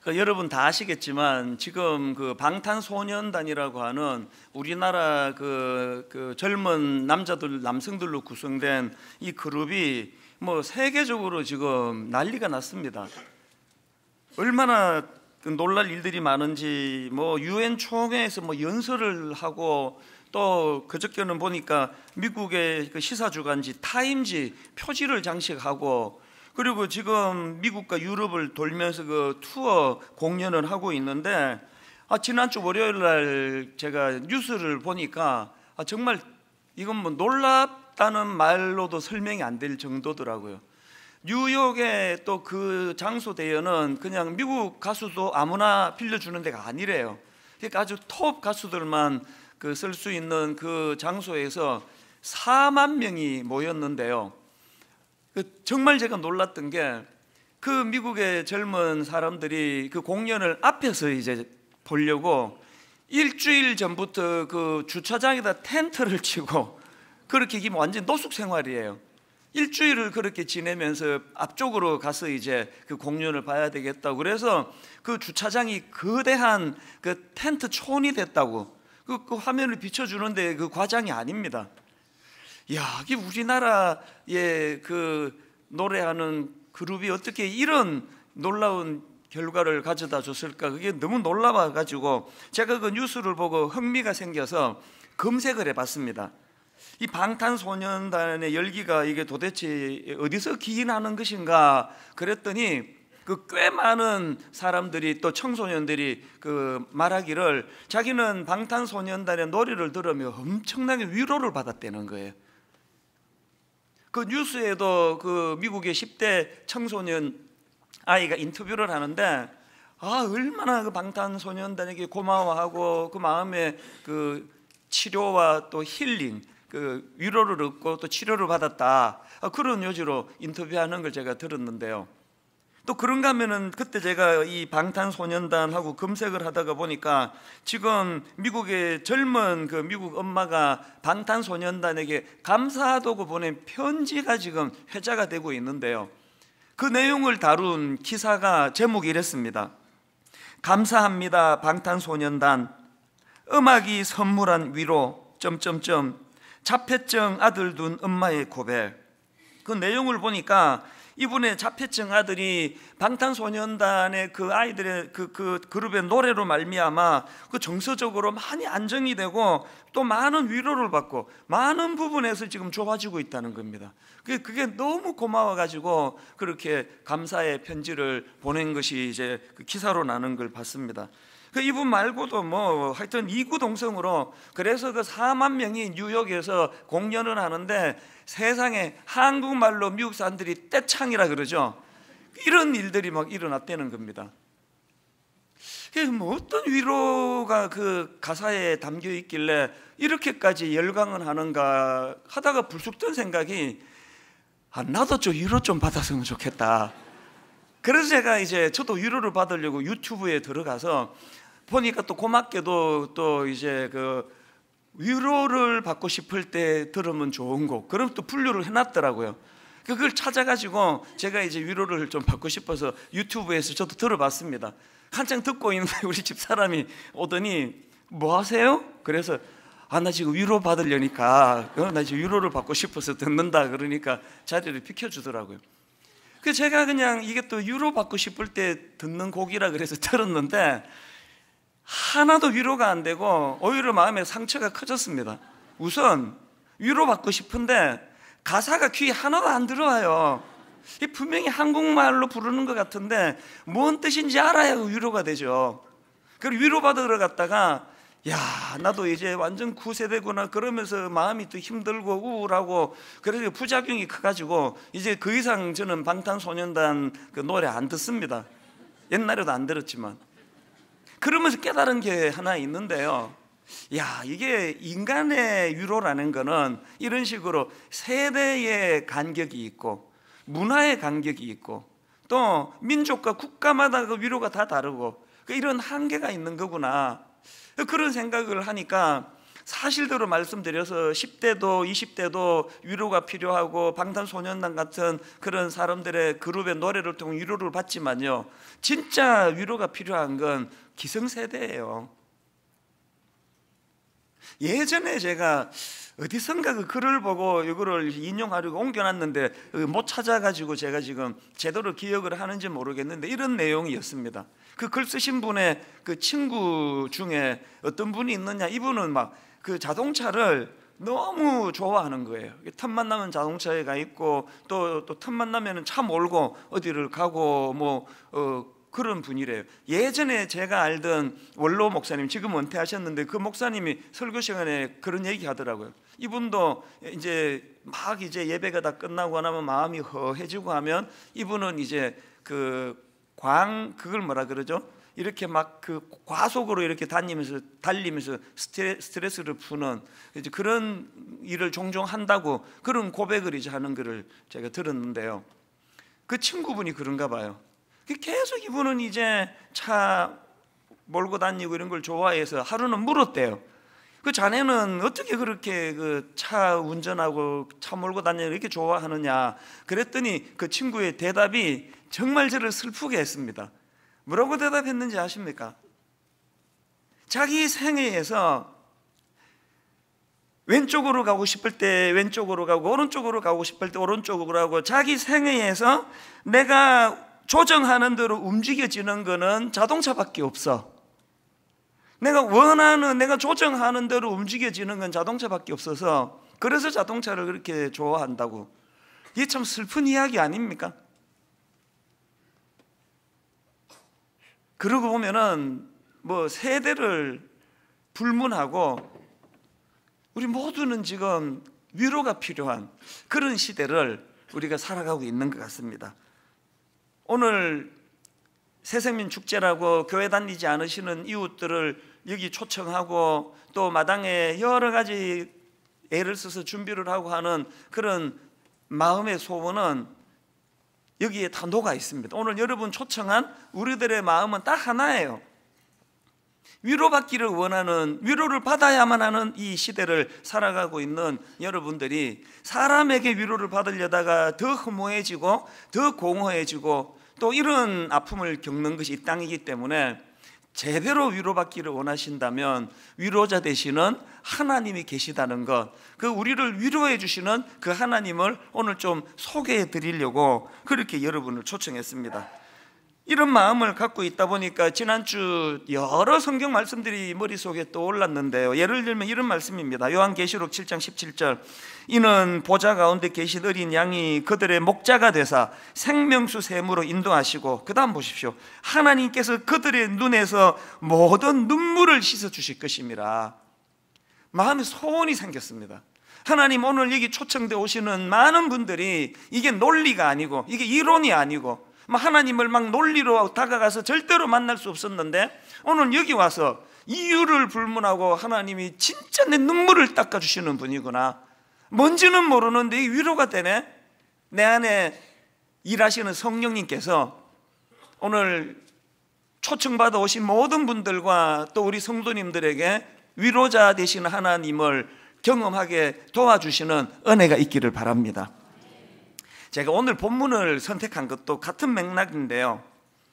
여러분 다 아시겠지만 지금 그 방탄소년단이라고 하는 우리나라 그 젊은 남성들로 구성된 이 그룹이 뭐 세계적으로 지금 난리가 났습니다. 얼마나 놀랄 일들이 많은지 뭐 유엔 총회에서 뭐 연설을 하고 또 그저께는 보니까 미국의 그 시사주간지 타임지 표지를 장식하고 그리고 지금 미국과 유럽을 돌면서 그 투어 공연을 하고 있는데 지난주 월요일 날 제가 뉴스를 보니까 정말 이건 뭐 놀랍다는 말로도 설명이 안 될 정도더라고요. 뉴욕의 또 그 장소 대여는 그냥 미국 가수도 아무나 빌려주는 데가 아니래요. 그러니까 아주 톱 가수들만 그 쓸 수 있는 그 장소에서 4만 명이 모였는데요. 정말 제가 놀랐던 게 그 미국의 젊은 사람들이 그 공연을 앞에서 이제 보려고 일주일 전부터 그 주차장에다 텐트를 치고 그렇게 이게 완전 노숙 생활이에요. 일주일을 그렇게 지내면서 앞쪽으로 가서 이제 그 공연을 봐야 되겠다고 그래서 그 주차장이 거대한 그 텐트 촌이 됐다고 그 화면을 비춰주는데 그 과장이 아닙니다. 야, 이게 우리나라의 그 노래하는 그룹이 어떻게 이런 놀라운 결과를 가져다 줬을까? 그게 너무 놀라워 가지고 제가 그 뉴스를 보고 흥미가 생겨서 검색을 해봤습니다. 이 방탄소년단의 열기가 이게 도대체 어디서 기인하는 것인가 그랬더니 그 꽤 많은 사람들이 또 청소년들이 그 말하기를 자기는 방탄소년단의 노래를 들으며 엄청나게 위로를 받았다는 거예요. 그 뉴스에도 그 미국의 10대 청소년 아이가 인터뷰를 하는데 얼마나 그 방탄소년단에게 고마워하고 그 마음에 그 치료와 또 힐링 그 위로를 얻고 또 치료를 받았다 그런 요지로 인터뷰하는 걸 제가 들었는데요. 또 그런가 하면은 그때 제가 이 방탄소년단하고 검색을 하다가 보니까 지금 미국의 젊은 그 미국 엄마가 방탄소년단에게 감사하다고 보낸 편지가 지금 회자가 되고 있는데요. 그 내용을 다룬 기사가 제목이 이랬습니다. 감사합니다 방탄소년단, 음악이 선물한 위로 자폐증 아들 둔 엄마의 고백. 그 내용을 보니까 이분의 자폐증 아들이 방탄소년단의 그 아이들의 그 그룹의 노래로 말미암아 그 정서적으로 많이 안정이 되고 또 많은 위로를 받고 많은 부분에서 지금 좋아지고 있다는 겁니다. 그게 너무 고마워가지고 그렇게 감사의 편지를 보낸 것이 이제 그 기사로 나는 걸 봤습니다. 이분 말고도 뭐 하여튼 이구동성으로 그래서 그 4만 명이 뉴욕에서 공연을 하는데 세상에 한국말로 미국 사람들이 떼창이라 그러죠. 이런 일들이 막 일어났다는 겁니다. 뭐 어떤 위로가 그 가사에 담겨 있길래 이렇게까지 열광을 하는가 하다가 불쑥 든 생각이 나도 좀 위로 좀 받았으면 좋겠다. 그래서 제가 이제 저도 위로를 받으려고 유튜브에 들어가서 보니까 또 고맙게도 또 이제 그 위로를 받고 싶을 때 들으면 좋은 곡 그럼 또 분류를 해놨더라고요. 그걸 찾아가지고 제가 이제 위로를 좀 받고 싶어서 유튜브에서 저도 들어봤습니다. 한창 듣고 있는데 우리 집사람이 오더니 뭐 하세요? 그래서 나 지금 위로 받으려니까 나 지금 위로를 받고 싶어서 듣는다 그러니까 자리를 비켜주더라고요. 그래서 제가 그냥 이게 또 위로 받고 싶을 때 듣는 곡이라 그래서 들었는데 하나도 위로가 안 되고 오히려 마음에 상처가 커졌습니다. 우선 위로받고 싶은데 가사가 귀에 하나도 안 들어와요. 분명히 한국말로 부르는 것 같은데 뭔 뜻인지 알아야 위로가 되죠. 그리고 위로받으러 갔다가 나도 이제 완전 9세대구나 그러면서 마음이 또 힘들고 우울하고 그래서 부작용이 커가지고 이제 그 이상 저는 방탄소년단 그 노래 안 듣습니다. 옛날에도 안 들었지만 그러면서 깨달은 게 하나 있는데요. 이게 인간의 위로라는 거는 이런 식으로 세대의 간격이 있고 문화의 간격이 있고 또 민족과 국가마다 그 위로가 다 다르고 이런 한계가 있는 거구나 그런 생각을 하니까 사실대로 말씀드려서 10대도 20대도 위로가 필요하고 방탄소년단 같은 그런 사람들의 그룹의 노래를 통해 위로를 받지만요, 진짜 위로가 필요한 건 기성세대예요. 예전에 제가 어디선가 그 글을 보고 이거를 인용하려고 옮겨놨는데 못 찾아가지고 제가 지금 제대로 기억을 하는지 모르겠는데 이런 내용이었습니다. 그 글 쓰신 분의 그 친구 중에 어떤 분이 있느냐, 이분은 막 그 자동차를 너무 좋아하는 거예요. 틈만 나면 자동차에 가 있고 또 틈만 나면 차 몰고 어디를 가고 그런 분이래요. 예전에 제가 알던 원로 목사님, 지금 은퇴하셨는데 그 목사님이 설교 시간에 그런 얘기 하더라고요. 이분도 이제 예배가 다 끝나고 나면 마음이 허해지고 하면 이분은 이제 그걸 뭐라 그러죠? 이렇게 막 그 과속으로 이렇게 달리면서 스트레스를 푸는 이제 그런 일을 종종 한다고, 그런 고백을 이제 하는 글을 제가 들었는데요. 그 친구분이 그런가 봐요. 계속 이분은 이제 차 몰고 다니고 이런 걸 좋아해서 하루는 물었대요. 그 자네는 어떻게 그렇게 그 차 운전하고 차 몰고 다니는 이렇게 좋아하느냐 그랬더니 그 친구의 대답이 정말 저를 슬프게 했습니다. 뭐라고 대답했는지 아십니까? 자기 생애에서 왼쪽으로 가고 싶을 때 왼쪽으로 가고 오른쪽으로 가고 싶을 때 오른쪽으로 가고, 자기 생애에서 내가 조정하는 대로 움직여지는 거는 자동차밖에 없어. 내가 조정하는 대로 움직여지는 건 자동차밖에 없어서 그래서 자동차를 그렇게 좋아한다고. 이게 참 슬픈 이야기 아닙니까? 그러고 보면은 세대를 불문하고 우리 모두는 지금 위로가 필요한 그런 시대를 우리가 살아가고 있는 것 같습니다. 오늘 새생민 축제라고 교회 다니지 않으시는 이웃들을 여기 초청하고 또 마당에 여러 가지 애를 써서 준비를 하고 하는 그런 마음의 소원은 여기에 다 녹아 있습니다. 오늘 여러분 초청한 우리들의 마음은 딱 하나예요. 위로받기를 원하는, 위로를 받아야만 하는 이 시대를 살아가고 있는 여러분들이 사람에게 위로를 받으려다가 더 허무해지고 더 공허해지고 또 이런 아픔을 겪는 것이 이 땅이기 때문에 제대로 위로받기를 원하신다면 위로자 되시는 하나님이 계시다는 것, 그 우리를 위로해 주시는 그 하나님을 오늘 좀 소개해 드리려고 그렇게 여러분을 초청했습니다. 이런 마음을 갖고 있다 보니까 지난주 여러 성경 말씀들이 머릿속에 떠올랐는데요. 예를 들면 이런 말씀입니다. 요한계시록 7장 17절, 이는 보좌 가운데 계신 어린 양이 그들의 목자가 되사 생명수 샘으로 인도하시고, 그 다음 보십시오. 하나님께서 그들의 눈에서 모든 눈물을 씻어주실 것임이라. 마음에 소원이 생겼습니다. 하나님, 오늘 여기 초청되어 오시는 많은 분들이 이게 논리가 아니고 이게 이론이 아니고 하나님을 막 논리로 다가가서 절대로 만날 수 없었는데 오늘 여기 와서 이유를 불문하고 하나님이 진짜 내 눈물을 닦아주시는 분이구나, 뭔지는 모르는데 이 위로가 되네. 내 안에 일하시는 성령님께서 오늘 초청받아 오신 모든 분들과 또 우리 성도님들에게 위로자 되시는 하나님을 경험하게 도와주시는 은혜가 있기를 바랍니다. 제가 오늘 본문을 선택한 것도 같은 맥락인데요.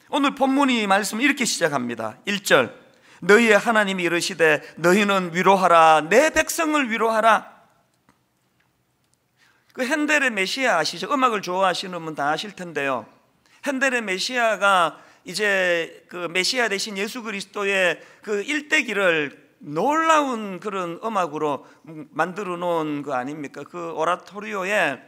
오늘 본문이 말씀 이렇게 시작합니다. 1절, 너희의 하나님이 이르시되 너희는 위로하라, 내 백성을 위로하라. 그 핸델의 메시아 아시죠? 음악을 좋아하시는 분 다 아실 텐데요. 핸델의 메시아가 이제 그 메시아 대신 예수 그리스도의 그 일대기를 놀라운 그런 음악으로 만들어 놓은 거 아닙니까? 그 오라토리오에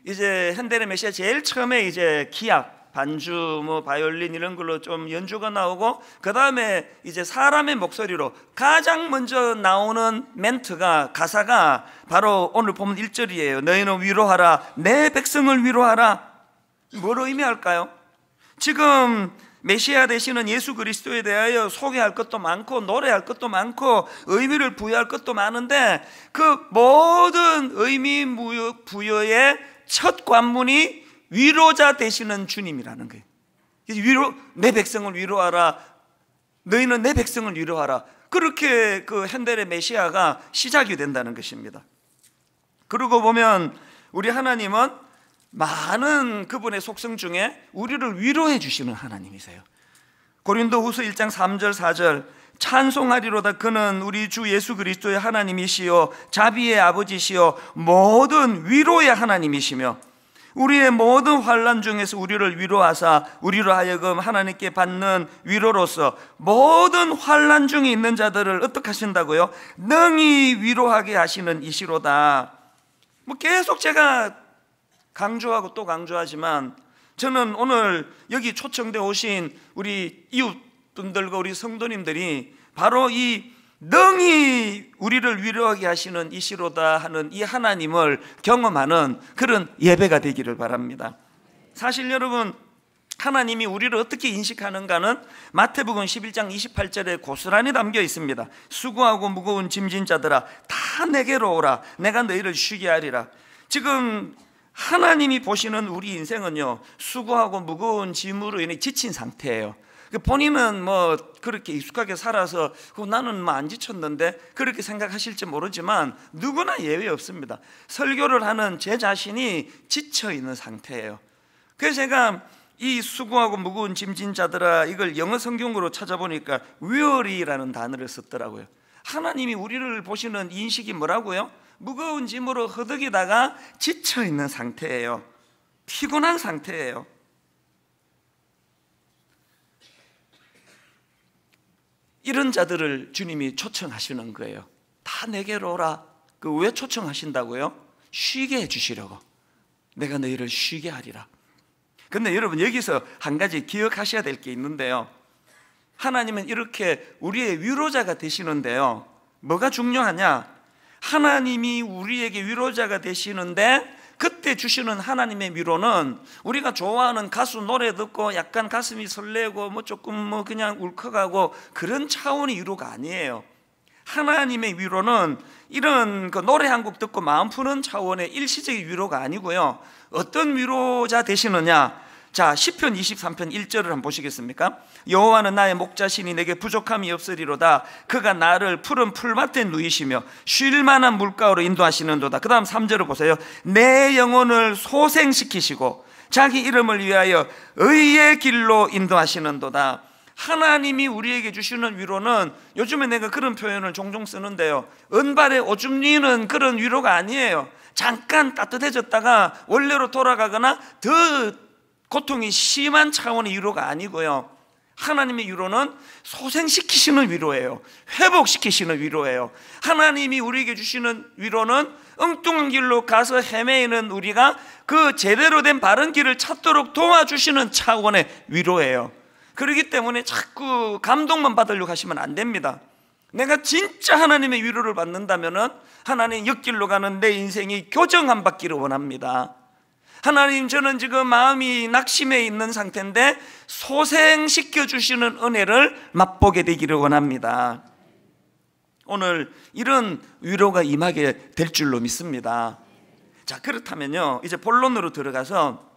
이제 핸델의 메시아 제일 처음에 이제 기악, 반주, 바이올린 이런 걸로 좀 연주가 나오고, 그 다음에 이제 사람의 목소리로 가장 먼저 나오는 멘트가, 가사가 바로 오늘 보면 1절이에요. 너희는 위로하라, 내 백성을 위로하라. 뭘 의미할까요? 지금 메시아 되시는 예수 그리스도에 대하여 소개할 것도 많고 노래할 것도 많고 의미를 부여할 것도 많은데 그 모든 의미 부여의 첫 관문이 위로자 되시는 주님이라는 거예요. 내 백성을 위로하라, 너희는 내 백성을 위로하라. 그렇게 그 핸델의 메시아가 시작이 된다는 것입니다. 그러고 보면 우리 하나님은 많은 그분의 속성 중에 우리를 위로해 주시는 하나님이세요. 고린도후서 1장 3절 4절 찬송하리로다 그는 우리 주 예수 그리스도의 하나님이시요 자비의 아버지시요 모든 위로의 하나님이시며 우리의 모든 환난 중에서 우리를 위로하사 우리로 하여금 하나님께 받는 위로로서 모든 환난 중에 있는 자들을 어떻게 하신다고요? 능히 위로하게 하시는 이시로다. 뭐 계속 제가 강조하고 또 강조하지만 저는 오늘 여기 초청되어 오신 우리 이웃분들과 우리 성도님들이 바로 이 능히 우리를 위로하게 하시는 이시로다 하는 이 하나님을 경험하는 그런 예배가 되기를 바랍니다. 사실 여러분, 하나님이 우리를 어떻게 인식하는가는 마태복음 11장 28절에 고스란히 담겨 있습니다. 수고하고 무거운 짐진 자들아 다 내게로 오라 내가 너희를 쉬게 하리라. 지금 하나님이 보시는 우리 인생은요, 수고하고 무거운 짐으로 인해 지친 상태예요. 본인은 뭐 그렇게 익숙하게 살아서 나는 뭐 안 지쳤는데 그렇게 생각하실지 모르지만 누구나 예외 없습니다. 설교를 하는 제 자신이 지쳐 있는 상태예요. 그래서 제가 이 수고하고 무거운 짐진 자들아 이걸 영어 성경으로 찾아보니까 weary라는 단어를 썼더라고요. 하나님이 우리를 보시는 인식이 뭐라고요? 무거운 짐으로 허덕이다가 지쳐 있는 상태예요. 피곤한 상태예요. 이런 자들을 주님이 초청하시는 거예요. 다 내게로 오라. 그 왜 초청하신다고요? 쉬게 해주시려고. 내가 너희를 쉬게 하리라. 근데 여러분 여기서 한 가지 기억하셔야 될 게 있는데요, 하나님은 이렇게 우리의 위로자가 되시는데요, 뭐가 중요하냐? 하나님이 우리에게 위로자가 되시는데 그때 주시는 하나님의 위로는 우리가 좋아하는 가수 노래 듣고 약간 가슴이 설레고 뭐 조금 뭐 그냥 울컥하고 그런 차원의 위로가 아니에요. 하나님의 위로는 이런 그 노래 한 곡 듣고 마음 푸는 차원의 일시적인 위로가 아니고요. 어떤 위로자 되시느냐? 자, 시편 23편 1절을 한번 보시겠습니까? 여호와는 나의 목자시니 내게 부족함이 없으리로다. 그가 나를 푸른 풀밭에 누이시며 쉴 만한 물가로 인도하시는도다. 그 다음 3절을 보세요. 내 영혼을 소생시키시고 자기 이름을 위하여 의의 길로 인도하시는도다. 하나님이 우리에게 주시는 위로는, 요즘에 내가 그런 표현을 종종 쓰는데요, 은발에 오줌 누이는 그런 위로가 아니에요. 잠깐 따뜻해졌다가 원래로 돌아가거나 더 고통이 심한 차원의 위로가 아니고요, 하나님의 위로는 소생시키시는 위로예요. 회복시키시는 위로예요. 하나님이 우리에게 주시는 위로는 엉뚱한 길로 가서 헤매이는 우리가 그 제대로 된 바른 길을 찾도록 도와주시는 차원의 위로예요. 그렇기 때문에 자꾸 감동만 받으려고 하시면 안 됩니다. 내가 진짜 하나님의 위로를 받는다면 하나님 옆길로 가는 내 인생이 교정한 받기를 원합니다. 하나님, 저는 지금 마음이 낙심해 있는 상태인데 소생시켜 주시는 은혜를 맛보게 되기를 원합니다. 오늘 이런 위로가 임하게 될 줄로 믿습니다. 자, 그렇다면요, 이제 본론으로 들어가서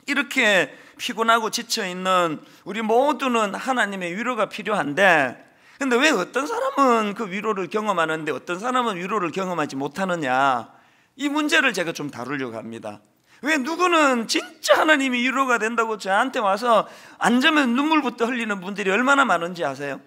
이렇게 피곤하고 지쳐있는 우리 모두는 하나님의 위로가 필요한데, 근데 왜 어떤 사람은 그 위로를 경험하는데 어떤 사람은 위로를 경험하지 못하느냐, 이 문제를 제가 좀 다루려고 합니다. 왜 누구는 진짜 하나님이 위로가 된다고 저한테 와서 앉으면 눈물부터 흘리는 분들이 얼마나 많은지 아세요?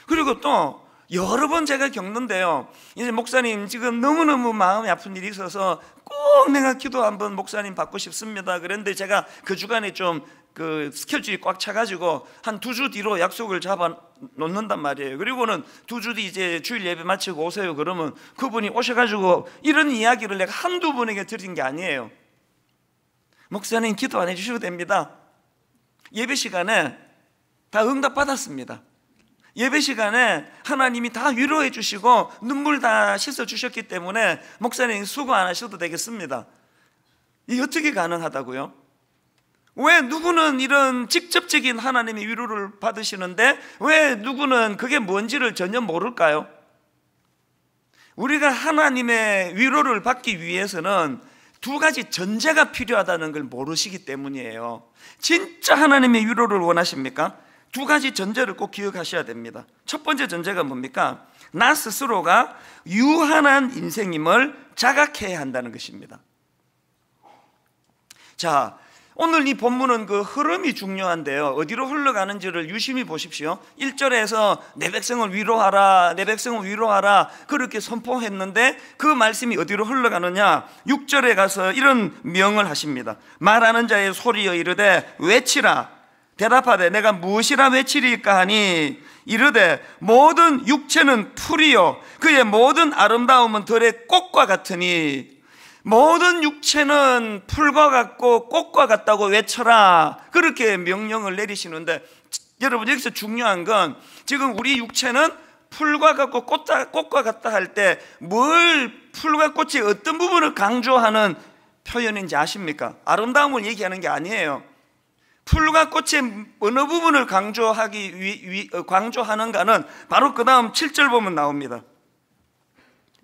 그리고 또 여러 번 제가 겪는데요, 이제 목사님 지금 너무너무 마음이 아픈 일이 있어서 꼭 내가 기도 한번 목사님 받고 싶습니다. 그런데 제가 그 주간에 좀 그 스케줄이 꽉 차가지고 한 2주 뒤로 약속을 잡아 놓는단 말이에요. 그리고는 2주 뒤 이제 주일 예배 마치고 오세요. 그러면 그분이 오셔가지고 이런 이야기를 내가 한두 분에게 드린 게 아니에요. 목사님 기도 안 해주셔도 됩니다. 예배 시간에 다 응답 받았습니다. 예배 시간에 하나님이 다 위로해 주시고 눈물 다 씻어 주셨기 때문에 목사님 수고 안 하셔도 되겠습니다. 이게 어떻게 가능하다고요? 왜 누구는 이런 직접적인 하나님의 위로를 받으시는데 왜 누구는 그게 뭔지를 전혀 모를까요? 우리가 하나님의 위로를 받기 위해서는 두 가지 전제가 필요하다는 걸 모르시기 때문이에요. 진짜 하나님의 위로를 원하십니까? 두 가지 전제를 꼭 기억하셔야 됩니다. 첫 번째 전제가 뭡니까? 나 스스로가 유한한 인생임을 자각해야 한다는 것입니다. 자, 오늘 이 본문은 그 흐름이 중요한데요, 어디로 흘러가는지를 유심히 보십시오. 1절에서 내 백성을 위로하라, 내 백성을 위로하라 그렇게 선포했는데 그 말씀이 어디로 흘러가느냐? 6절에 가서 이런 명을 하십니다. 말하는 자의 소리여 이르되 외치라. 대답하되 내가 무엇이라 외치리까 하니 이르되 모든 육체는 풀이요 그의 모든 아름다움은 들의 꽃과 같으니, 모든 육체는 풀과 같고 꽃과 같다고 외쳐라, 그렇게 명령을 내리시는데, 여러분 여기서 중요한 건 지금 우리 육체는 풀과 같고 꽃과 같다 할 때 뭘, 풀과 꽃의 어떤 부분을 강조하는 표현인지 아십니까? 아름다움을 얘기하는 게 아니에요. 풀과 꽃의 어느 부분을 강조하는가는 바로 그 다음 7절 보면 나옵니다.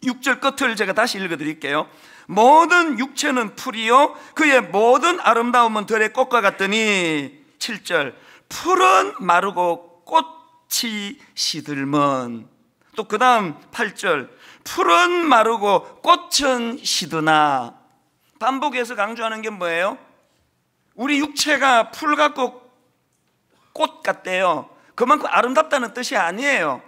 6절 끝을 제가 다시 읽어드릴게요. 모든 육체는 풀이요 그의 모든 아름다움은 들의 꽃과 같더니, 7절 풀은 마르고 꽃이 시들면, 또 그 다음 8절 풀은 마르고 꽃은 시드나. 반복해서 강조하는 게 뭐예요? 우리 육체가 풀 같고 꽃 같대요. 그만큼 아름답다는 뜻이 아니에요.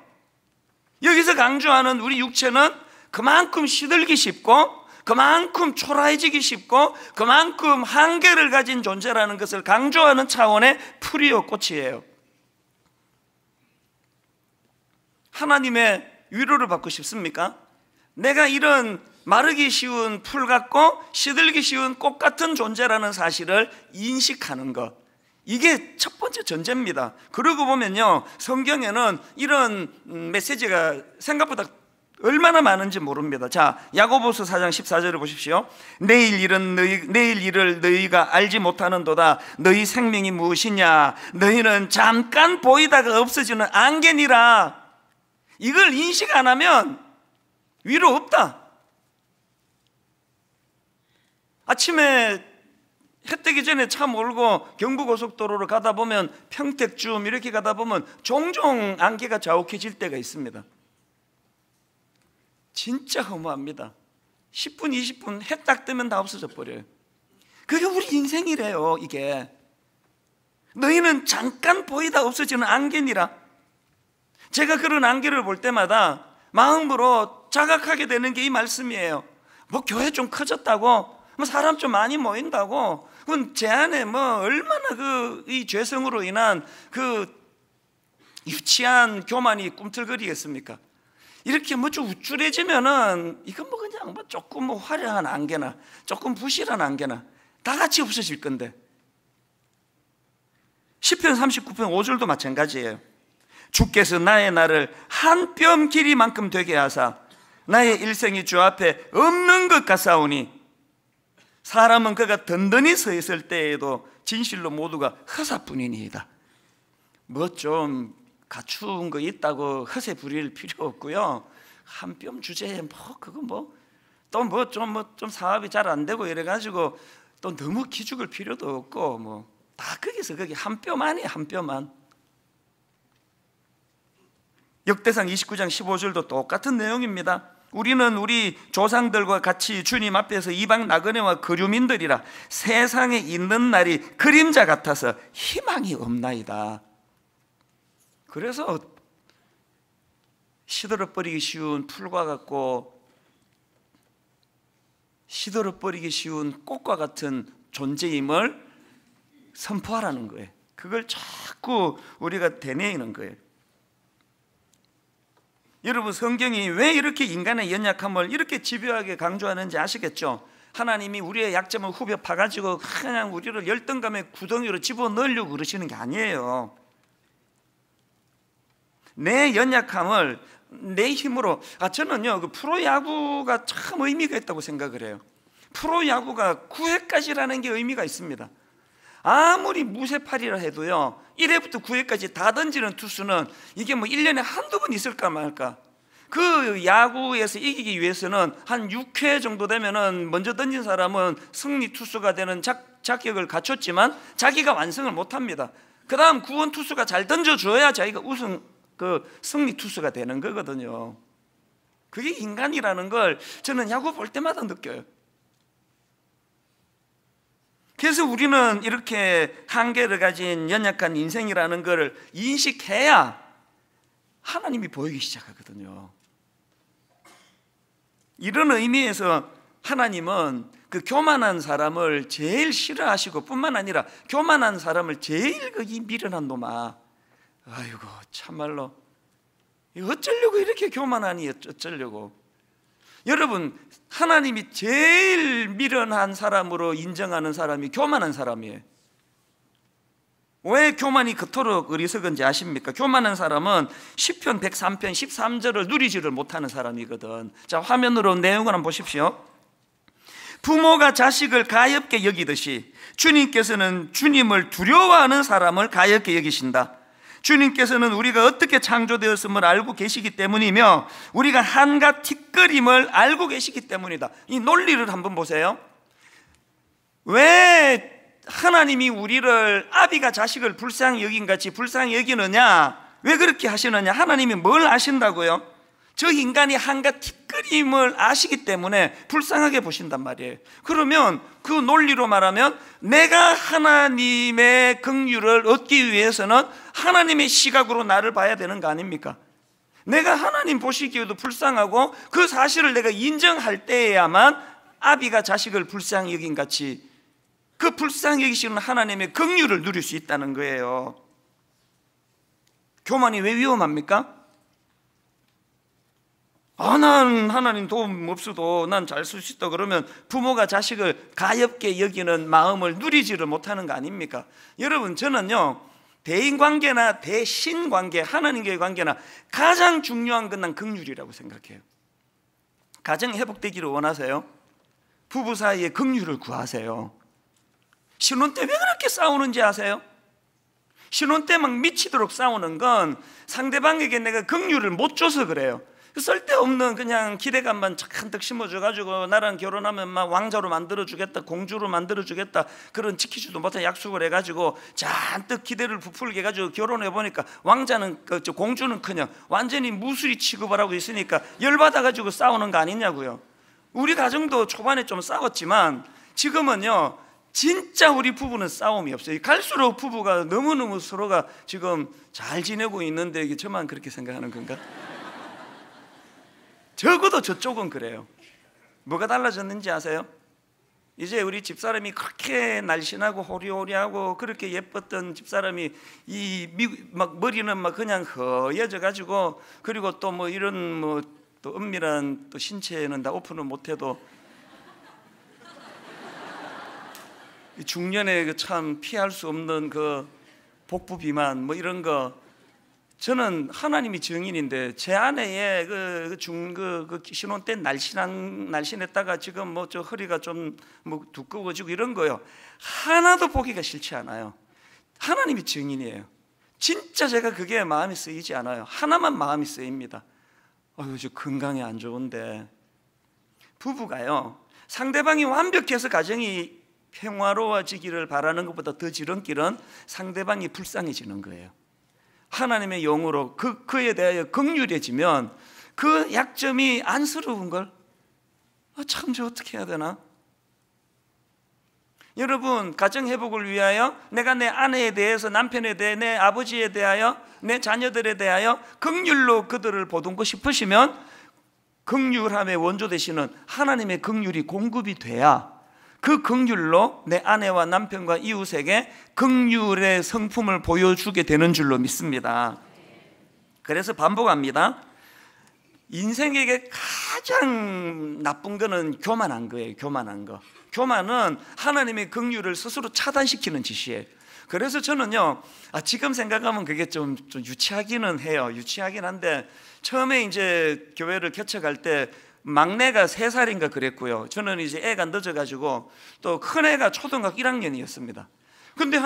여기서 강조하는 우리 육체는 그만큼 시들기 쉽고 그만큼 초라해지기 쉽고 그만큼 한계를 가진 존재라는 것을 강조하는 차원의 풀이요 꽃이에요. 하나님의 위로를 받고 싶습니까? 내가 이런 마르기 쉬운 풀 같고 시들기 쉬운 꽃 같은 존재라는 사실을 인식하는 것, 이게 첫 번째 전제입니다. 그러고 보면요, 성경에는 이런 메시지가 생각보다 얼마나 많은지 모릅니다. 자, 야고보서 4장 14절을 보십시오. 내일 일을 너희가 알지 못하는도다. 너희 생명이 무엇이냐? 너희는 잠깐 보이다가 없어지는 안개니라. 이걸 인식 안 하면 위로 없다. 아침에 해 뜨기 전에 차 몰고 경부고속도로를 가다 보면, 평택쯤 이렇게 가다 보면 종종 안개가 자욱해질 때가 있습니다. 진짜 허무합니다. 10분 20분 해 딱 뜨면 다 없어져 버려요. 그게 우리 인생이래요. 이게 너희는 잠깐 보이다 없어지는 안개니라. 제가 그런 안개를 볼 때마다 마음으로 자각하게 되는 게 이 말씀이에요. 뭐 교회 좀 커졌다고, 뭐 사람 좀 많이 모인다고, 그건 제 안에 뭐 얼마나 이 죄성으로 인한 그 유치한 교만이 꿈틀거리겠습니까? 이렇게 뭐 좀 우쭐해지면은 이건 뭐 그냥 뭐 조금 뭐 화려한 안개나 조금 부실한 안개나 다 같이 없어질 건데. 시편 39편 5절도 마찬가지예요. 주께서 나의 날을 한 뼘 길이만큼 되게 하사 나의 일생이 주 앞에 없는 것 같사오니, 사람은 그가 든든히 서 있을 때에도 진실로 모두가 허사뿐이니이다. 뭐 좀 갖춘 거 있다고 허세 부릴 필요 없고요. 한 뼘 주제에 뭐 그거 뭐 또 뭐 좀 사업이 잘 안 되고 이래 가지고 또 너무 기죽을 필요도 없고, 뭐 다 거기서 거기 한 뼘만이에요. 한 뼘만. 역대상 29장 15절도 똑같은 내용입니다. 우리는 우리 조상들과 같이 주님 앞에서 이방 나그네와 거류민들이라 세상에 있는 날이 그림자 같아서 희망이 없나이다. 그래서 시들어버리기 쉬운 풀과 같고 시들어버리기 쉬운 꽃과 같은 존재임을 선포하라는 거예요. 그걸 자꾸 우리가 되뇌이는 거예요. 여러분, 성경이 왜 이렇게 인간의 연약함을 이렇게 집요하게 강조하는지 아시겠죠? 하나님이 우리의 약점을 후벼 파가지고 그냥 우리를 열등감의 구덩이로 집어넣으려고 그러시는 게 아니에요. 내 연약함을 내 힘으로, 저는요 그 프로야구가 참 의미가 있다고 생각을 해요. 프로야구가 9회까지라는 게 의미가 있습니다. 아무리 무쇠팔이라 해도요 1회부터 9회까지 다 던지는 투수는 이게 뭐 1년에 한두 번 있을까 말까. 그 야구에서 이기기 위해서는 한 6회 정도 되면은 먼저 던진 사람은 승리 투수가 되는 자격을 갖췄지만 자기가 완성을 못합니다. 그 다음 구원 투수가 잘 던져줘야 자기가 우승 승리 투수가 되는 거거든요. 그게 인간이라는 걸 저는 야구 볼 때마다 느껴요. 그래서 우리는 이렇게 한계를 가진 연약한 인생이라는 걸 인식해야 하나님이 보이기 시작하거든요. 이런 의미에서 하나님은 그 교만한 사람을 제일 싫어하시고 뿐만 아니라 교만한 사람을 제일 이 미련한 놈아, 아이고 참말로 어쩌려고 이렇게 교만하니, 어쩌려고. 여러분, 하나님이 제일 미련한 사람으로 인정하는 사람이 교만한 사람이에요. 왜 교만이 그토록 어리석은지 아십니까? 교만한 사람은 시편 103편 13절을 누리지를 못하는 사람이거든. 자, 화면으로 내용을 한번 보십시오. 부모가 자식을 가엾게 여기듯이 주님께서는 주님을 두려워하는 사람을 가엾게 여기신다. 주님께서는 우리가 어떻게 창조되었음을 알고 계시기 때문이며 우리가 한갓 티끌임을 알고 계시기 때문이다. 이 논리를 한번 보세요. 왜 하나님이 우리를 아비가 자식을 불쌍히 여긴같이 불쌍히 여기느냐? 왜 그렇게 하시느냐? 하나님이 뭘 아신다고요? 저 인간이 한갓 티끌임을 아시기 때문에 불쌍하게 보신단 말이에요. 그러면 그 논리로 말하면 내가 하나님의 긍휼을 얻기 위해서는 하나님의 시각으로 나를 봐야 되는 거 아닙니까? 내가 하나님 보시기에도 불쌍하고 그 사실을 내가 인정할 때에야만 아비가 자식을 불쌍히 여긴 같이 그 불쌍히 여기시는 하나님의 긍휼을 누릴 수 있다는 거예요. 교만이 왜 위험합니까? 난 하나님 도움 없어도 난 잘 쓸 수 있다 그러면 부모가 자식을 가엾게 여기는 마음을 누리지를 못하는 거 아닙니까? 여러분, 저는요 대인관계나 대신관계, 하나님과의 관계나 가장 중요한 건 난 긍휼이라고 생각해요. 가정이 회복되기를 원하세요? 부부 사이에 긍휼을 구하세요. 신혼 때 왜 그렇게 싸우는지 아세요? 신혼 때 막 미치도록 싸우는 건 상대방에게 내가 긍휼을 못 줘서 그래요. 쓸데없는 그냥 기대감만 잔뜩 심어줘가지고 나랑 결혼하면 막 왕자로 만들어주겠다, 공주로 만들어주겠다, 그런 지키지도 못한 약속을 해가지고 잔뜩 기대를 부풀게 해가지고 결혼해보니까 왕자는 공주는커녕 완전히 무수리 취급을 하고 있으니까 열받아가지고 싸우는 거 아니냐고요. 우리 가정도 초반에 좀 싸웠지만 지금은요 진짜 우리 부부는 싸움이 없어요. 갈수록 부부가 너무너무 서로가 지금 잘 지내고 있는데 이게 저만 그렇게 생각하는 건가? 적어도 저쪽은 그래요. 뭐가 달라졌는지 아세요? 이제 우리 집사람이 그렇게 날씬하고 호리호리하고 그렇게 예뻤던 집사람이 막 머리는 막 그냥 허해져 가지고, 그리고 또 뭐 이런 뭐 또 은밀한 또 신체는 다 오픈을 못해도 중년에 참 피할 수 없는 그 복부 비만 뭐 이런 거, 저는 하나님이 증인인데 제 아내의 그 신혼 때 날씬했다가 지금 뭐 저 허리가 좀 뭐 두꺼워지고 이런 거요, 하나도 보기가 싫지 않아요. 하나님이 증인이에요. 진짜 제가 그게 마음이 쓰이지 않아요. 하나만 마음이 쓰입니다. 저 건강이 안 좋은데. 부부가요 상대방이 완벽해서 가정이 평화로워지기를 바라는 것보다 더 지름길은 상대방이 불쌍해지는 거예요. 하나님의 영으로 그에 대하여 긍휼해지면 그 약점이 안쓰러운 걸 참 저 어떻게 해야 되나? 여러분, 가정 회복을 위하여 내가 내 아내에 대해서, 남편에 대해, 내 아버지에 대하여, 내 자녀들에 대하여 긍휼로 그들을 보듬고 싶으시면 긍휼함의 원조 되시는 하나님의 긍휼이 공급이 돼야 그 긍휼로 내 아내와 남편과 이웃에게 긍휼의 성품을 보여주게 되는 줄로 믿습니다. 그래서 반복합니다. 인생에게 가장 나쁜 거는 교만한 거예요. 교만한 거. 교만은 하나님의 긍휼을 스스로 차단시키는 짓이에요. 그래서 저는요, 지금 생각하면 그게 좀 유치하기는 해요. 유치하긴 한데, 처음에 이제 교회를 개척할 때 막내가 3살인가 그랬고요. 저는 이제 애가 늦어가지고 또 큰애가 초등학교 1학년이었습니다. 근데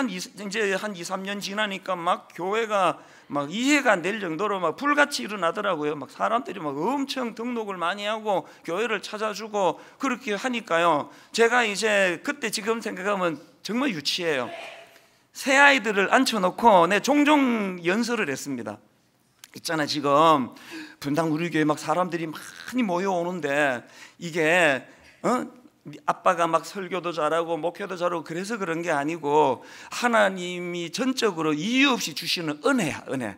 이제 한 2, 3년 지나니까 막 교회가 막 이해가 안 될 정도로 막 불같이 일어나더라고요. 막 사람들이 막 엄청 등록을 많이 하고 교회를 찾아주고 그렇게 하니까요, 제가 이제 그때 지금 생각하면 정말 유치해요. 새 아이들을 앉혀놓고 내 종종 연설을 했습니다. 있잖아, 지금 분당 우리 교회 막 사람들이 많이 모여오는데 이게 아빠가 막 설교도 잘하고 목회도 잘하고 그래서 그런 게 아니고 하나님이 전적으로 이유 없이 주시는 은혜야, 은혜.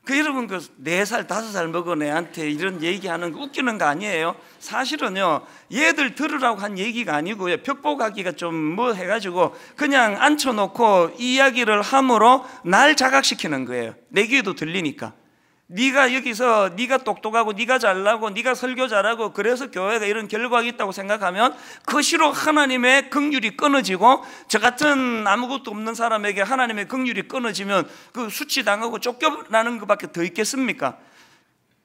그 여러분 그 4살 5살 먹은 애한테 이런 얘기하는 거 웃기는 거 아니에요? 사실은요, 얘들 들으라고 한 얘기가 아니고요, 벽보가기가 좀 뭐 해가지고 그냥 앉혀놓고 이야기를 함으로 날 자각시키는 거예요. 내 귀에도 들리니까. 네가 여기서 네가 똑똑하고 네가 잘나고 네가 설교 잘하고 그래서 교회가 이런 결과가 있다고 생각하면 그 시로 하나님의 긍휼이 끊어지고, 저 같은 아무것도 없는 사람에게 하나님의 긍휼이 끊어지면 그 수치당하고 쫓겨나는 것밖에 더 있겠습니까?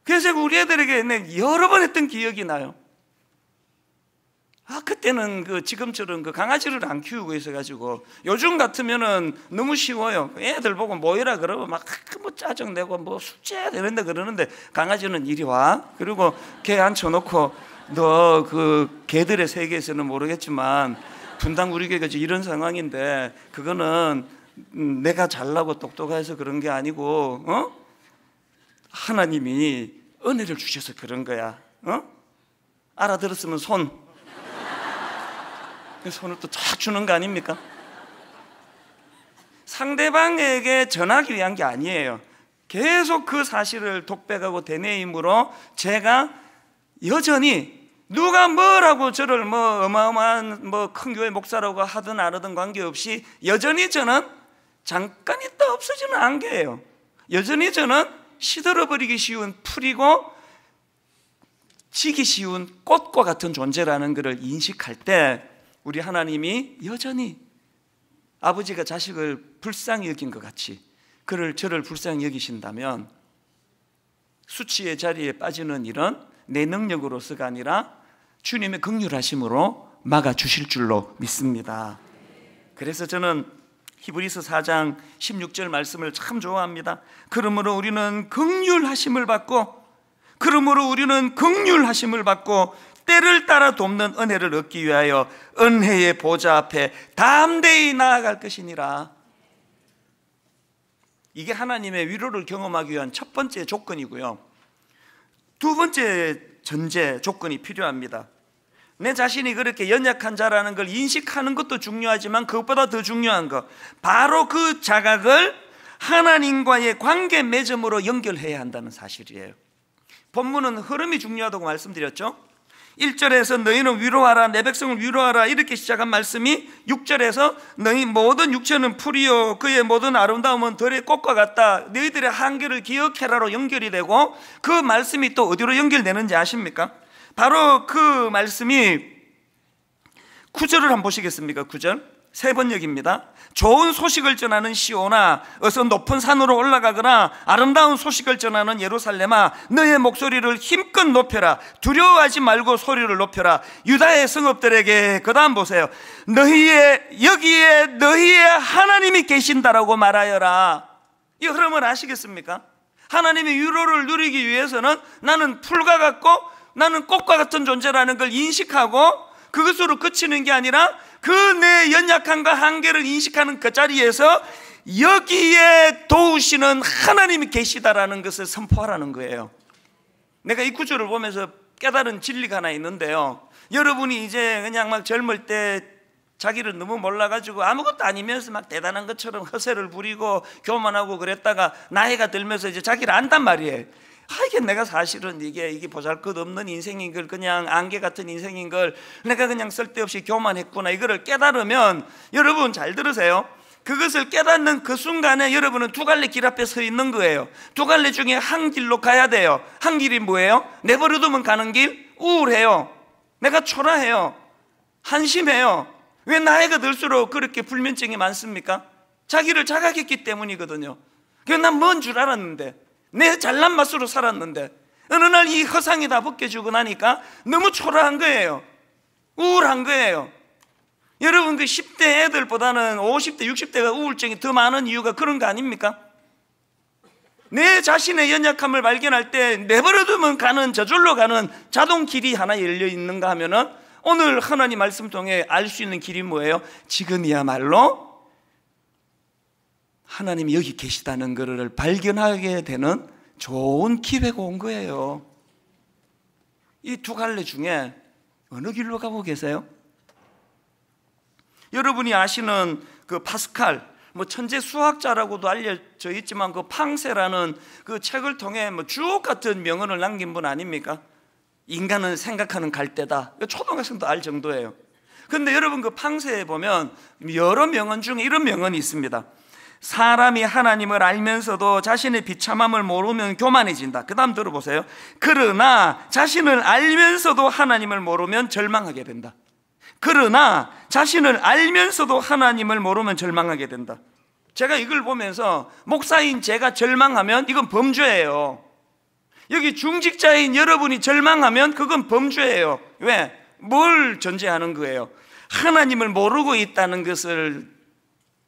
그래서 우리 애들에게 여러 번 했던 기억이 나요. 그때는 지금처럼 강아지를 안 키우고 있어가지고, 요즘 같으면은 너무 쉬워요. 애들 보고 모이라 그러면 막 뭐 짜증내고 뭐 숙제해야 되는데 그러는데, 강아지는 이리 와. 그리고 개 앉혀놓고 너 개들의 세계에서는 모르겠지만 분당 우리 교회가 이런 상황인데, 그거는 내가 잘나고 똑똑해서 그런 게 아니고 하나님이 은혜를 주셔서 그런 거야. 알아들었으면 손을 또 쫙 주는 거 아닙니까? 상대방에게 전하기 위한 게 아니에요. 계속 그 사실을 독백하고 되뇌임으로 제가 여전히 누가 뭐라고 저를 어마어마한 큰 교회 목사라고 하든 안 하든 관계없이 여전히 저는 잠깐 있다 없어지는 안개예요. 여전히 저는 시들어버리기 쉬운 풀이고 지기 쉬운 꽃과 같은 존재라는 것을 인식할 때, 우리 하나님이 여전히 아버지가 자식을 불쌍히 여긴 것 같이 저를 불쌍히 여기신다면 수치의 자리에 빠지는 일은 내 능력으로서가 아니라 주님의 긍휼하심으로 막아주실 줄로 믿습니다. 그래서 저는 히브리서 4장 16절 말씀을 참 좋아합니다. 그러므로 우리는 긍휼하심을 받고 때를 따라 돕는 은혜를 얻기 위하여 은혜의 보좌 앞에 담대히 나아갈 것이니라. 이게 하나님의 위로를 경험하기 위한 첫 번째 조건이고요, 두 번째 전제 조건이 필요합니다. 내 자신이 그렇게 연약한 자라는 걸 인식하는 것도 중요하지만 그것보다 더 중요한 거, 바로 그 자각을 하나님과의 관계 맺음으로 연결해야 한다는 사실이에요. 본문은 흐름이 중요하다고 말씀드렸죠. 1절에서 너희는 위로하라, 내 백성을 위로하라 이렇게 시작한 말씀이 6절에서 너희 모든 육체는 풀이요 그의 모든 아름다움은 들의 꽃과 같다, 너희들의 한계를 기억해라로 연결이 되고, 그 말씀이 또 어디로 연결되는지 아십니까? 바로 그 말씀이 9절을 한번 보시겠습니까? 9절 세 번역입니다. 좋은 소식을 전하는 시온아, 어서 높은 산으로 올라가거나 아름다운 소식을 전하는 예루살렘아, 너의 목소리를 힘껏 높여라. 두려워하지 말고 소리를 높여라. 유다의 성읍들에게, 그 다음 보세요, 여기에 너희의 하나님이 계신다라고 말하여라. 이 흐름을 아시겠습니까? 하나님의 위로를 누리기 위해서는 나는 풀과 같고 나는 꽃과 같은 존재라는 걸 인식하고 그것으로 그치는 게 아니라 그 내 연약함과 한계를 인식하는 그 자리에서 여기에 도우시는 하나님이 계시다라는 것을 선포하라는 거예요. 내가 이 구절을 보면서 깨달은 진리가 하나 있는데요, 여러분이 이제 그냥 막 젊을 때 자기를 너무 몰라가지고 아무것도 아니면서 막 대단한 것처럼 허세를 부리고 교만하고 그랬다가 나이가 들면서 이제 자기를 안단 말이에요. 이게 내가 사실은 이게 보잘것없는 인생인 걸, 그냥 안개 같은 인생인 걸 내가 그냥 쓸데없이 교만했구나, 이거를 깨달으면, 여러분 잘 들으세요, 그것을 깨닫는 그 순간에 여러분은 두 갈래 길 앞에 서 있는 거예요. 두 갈래 중에 한 길로 가야 돼요. 한 길이 뭐예요? 내버려두면 가는 길? 우울해요. 내가 초라해요. 한심해요. 왜 나이가 들수록 그렇게 불면증이 많습니까? 자기를 자각했기 때문이거든요. 그래서 난 뭔 줄 알았는데, 내 잘난 맛으로 살았는데 어느 날 이 허상이 다 벗겨지고 나니까 너무 초라한 거예요. 우울한 거예요. 여러분, 그 10대 애들보다는 50대 60대가 우울증이 더 많은 이유가 그런 거 아닙니까? 내 자신의 연약함을 발견할 때 내버려두면 가는, 저절로 가는 자동 길이 하나 열려 있는가 하면은 오늘 하나님 말씀 통해 알 수 있는 길이 뭐예요? 지금이야말로 하나님이 여기 계시다는 것을 발견하게 되는 좋은 기회가 온 거예요. 이 두 갈래 중에 어느 길로 가고 계세요? 여러분이 아시는 그 파스칼, 천재 수학자라고도 알려져 있지만 그 팡세라는 그 책을 통해 주옥 같은 명언을 남긴 분 아닙니까? 인간은 생각하는 갈대다. 초등학생도 알 정도예요. 그런데 여러분 그 팡세에 보면 여러 명언 중에 이런 명언이 있습니다. 사람이 하나님을 알면서도 자신의 비참함을 모르면 교만해진다. 그 다음 들어보세요. 그러나 자신을 알면서도 하나님을 모르면 절망하게 된다. 그러나 자신을 알면서도 하나님을 모르면 절망하게 된다. 제가 이걸 보면서 목사인 제가 절망하면 이건 범죄예요. 여기 중직자인 여러분이 절망하면 그건 범죄예요. 왜? 뭘 전제하는 거예요? 하나님을 모르고 있다는 것을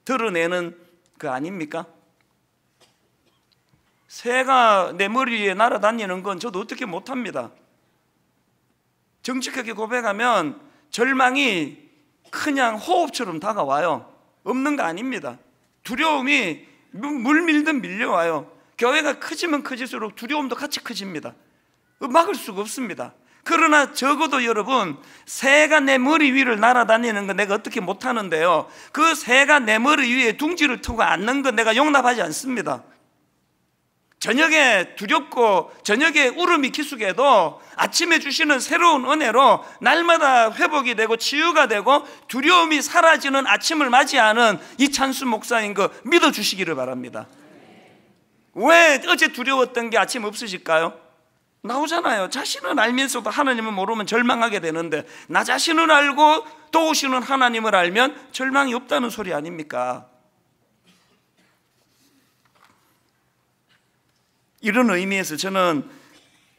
드러내는 그 아닙니까? 새가 내 머리 위에 날아다니는 건 저도 어떻게 못합니다. 정직하게 고백하면 절망이 그냥 호흡처럼 다가와요. 없는 거 아닙니다. 두려움이 물 밀듯 밀려와요. 교회가 커지면 커질수록 두려움도 같이 커집니다. 막을 수가 없습니다. 그러나 적어도 여러분, 새가 내 머리 위를 날아다니는 건 내가 어떻게 못하는데요, 그 새가 내 머리 위에 둥지를 트고 앉는 건 내가 용납하지 않습니다. 저녁에 두렵고 저녁에 울음이 기숙해도 아침에 주시는 새로운 은혜로 날마다 회복이 되고 치유가 되고 두려움이 사라지는 아침을 맞이하는 이찬수 목사인 거 믿어주시기를 바랍니다. 왜 어제 두려웠던 게 아침 없으실까요? 나오잖아요. 자신을 알면서도 하나님을 모르면 절망하게 되는데 나 자신을 알고 도우시는 하나님을 알면 절망이 없다는 소리 아닙니까? 이런 의미에서 저는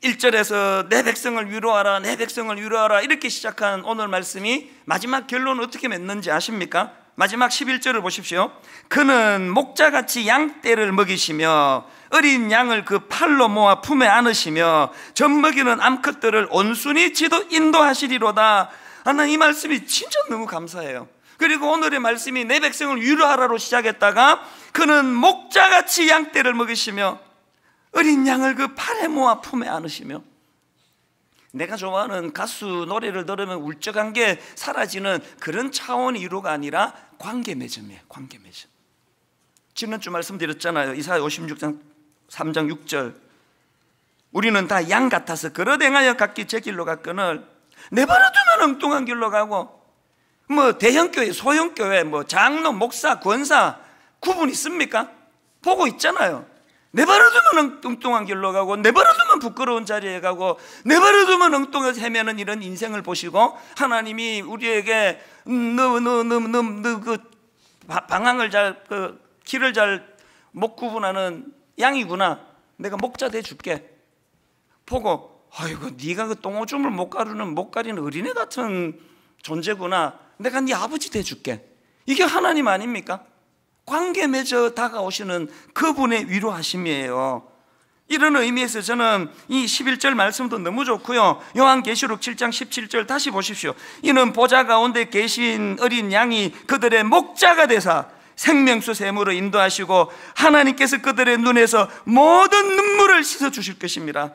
1절에서 내 백성을 위로하라, 내 백성을 위로하라 이렇게 시작한 오늘 말씀이 마지막 결론은 어떻게 맺는지 아십니까? 마지막 11절을 보십시오. 그는 목자같이 양떼를 먹이시며 어린 양을 그 팔로 모아 품에 안으시며 젖먹이는 암컷들을 온순히 인도하시리로다. 나는 이 말씀이 진짜 너무 감사해요. 그리고 오늘의 말씀이 내 백성을 위로하라로 시작했다가 그는 목자같이 양떼를 먹이시며 어린 양을 그 팔에 모아 품에 안으시며, 내가 좋아하는 가수 노래를 들으면 울적한 게 사라지는 그런 차원의 위로가 아니라 관계 맺음이에요. 관계 맺음. 지난주 말씀드렸잖아요. 이사야 56장 3장 6절. 우리는 다 양 같아서 그릇 행하여 각기 제 길로 갔거늘 내버려두면 엉뚱한 길로 가고, 대형교회 소형교회 장로 목사 권사 구분 있습니까? 보고 있잖아요. 내버려두면 엉뚱한 길로 가고, 내버려두면 부끄러운 자리에 가고, 내버려두면 엉뚱해서 헤매는 이런 인생을 보시고 하나님이 우리에게 그 방향을 길을 잘 못 구분하는 양이구나, 내가 목자 돼 줄게. 보고 아이고 네가 그 똥오줌을 못 가리는 어린애 같은 존재구나, 내가 네 아버지 돼 줄게. 이게 하나님 아닙니까? 관계 맺어 다가오시는 그분의 위로하심이에요. 이런 의미에서 저는 이 11절 말씀도 너무 좋고요. 요한계시록 7장 17절 다시 보십시오. 이는 보좌 가운데 계신 어린 양이 그들의 목자가 되사 생명수 샘으로 인도하시고 하나님께서 그들의 눈에서 모든 눈물을 씻어 주실 것입니다.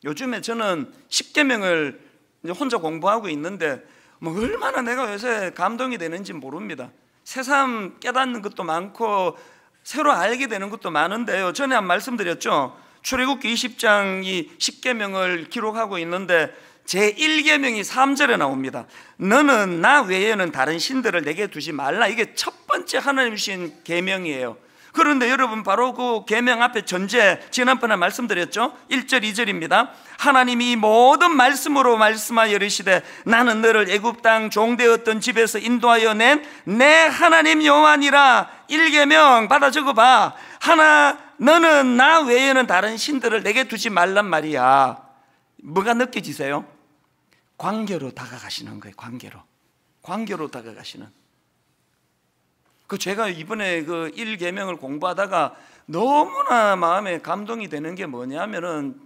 요즘에 저는 십계명을 혼자 공부하고 있는데 얼마나 내가 요새 감동이 되는지 모릅니다. 새삼 깨닫는 것도 많고 새로 알게 되는 것도 많은데요, 전에 한 말씀드렸죠. 출애굽기 20장 이 십계명을 기록하고 있는데 제1계명이 3절에 나옵니다. 너는 나 외에는 다른 신들을 내게 두지 말라. 이게 첫 번째 하나님 주신 계명이에요. 그런데 여러분 바로 그 계명 앞에 전제, 지난번에 말씀드렸죠. 1절 2절입니다. 하나님이 모든 말씀으로 말씀하여 이르시되 나는 너를 애굽 땅 종되었던 집에서 인도하여 낸 내 하나님 여호와니라. 1계명 받아 적어봐. 너는 나 외에는 다른 신들을 내게 두지 말란 말이야. 뭐가 느껴지세요? 관계로 다가가시는 거예요. 관계로 다가가시는. 제가 이번에 그 1계명을 공부하다가 너무나 마음에 감동이 되는 게 뭐냐면은